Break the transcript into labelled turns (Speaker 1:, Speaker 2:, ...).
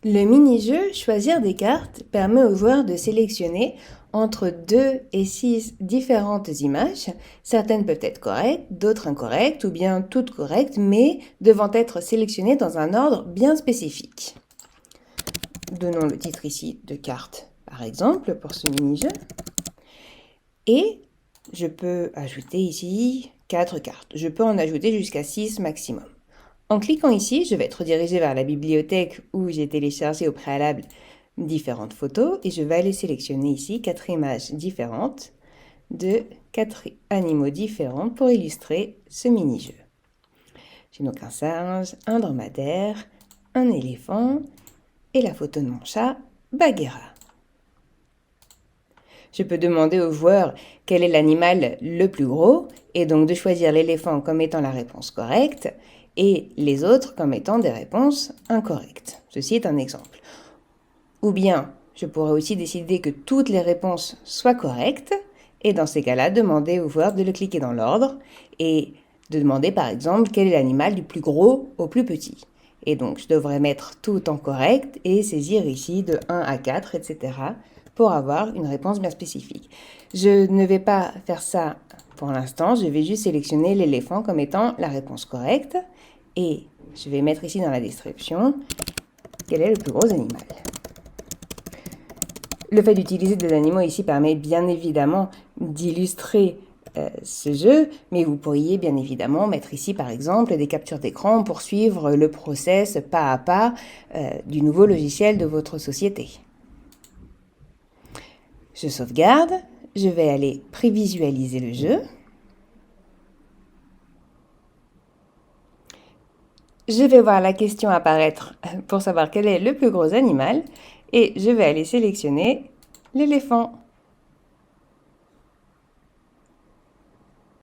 Speaker 1: Le mini-jeu Choisir des cartes permet aux joueurs de sélectionner entre 2 et 6 différentes images. Certaines peuvent être correctes, d'autres incorrectes ou bien toutes correctes, mais devant être sélectionnées dans un ordre bien spécifique. Donnons le titre ici de carte, par exemple, pour ce mini-jeu. Et je peux ajouter ici 4 cartes. Je peux en ajouter jusqu'à 6 maximum. En cliquant ici, je vais être redirigé vers la bibliothèque où j'ai téléchargé au préalable différentes photos et je vais aller sélectionner ici 4 images différentes de 4 animaux différents pour illustrer ce mini-jeu. J'ai donc un singe, un dromadaire, un éléphant et la photo de mon chat, Bagheera. Je peux demander au joueur quel est l'animal le plus gros et donc de choisir l'éléphant comme étant la réponse correcte et les autres comme étant des réponses incorrectes. Ceci est un exemple. Ou bien, je pourrais aussi décider que toutes les réponses soient correctes et dans ces cas-là, demander au joueur de le cliquer dans l'ordre et de demander par exemple quel est l'animal du plus gros au plus petit. Et donc, je devrais mettre tout en correct et saisir ici de 1 à 4, etc. pour avoir une réponse bien spécifique. Je ne vais pas faire ça pour l'instant, je vais juste sélectionner l'éléphant comme étant la réponse correcte et je vais mettre ici dans la description quel est le plus gros animal. Le fait d'utiliser des animaux ici permet bien évidemment d'illustrer ce jeu, mais vous pourriez bien évidemment mettre ici par exemple des captures d'écran pour suivre le process pas à pas du nouveau logiciel de votre société. Je sauvegarde, je vais aller prévisualiser le jeu. Je vais voir la question apparaître pour savoir quel est le plus gros animal et je vais aller sélectionner l'éléphant.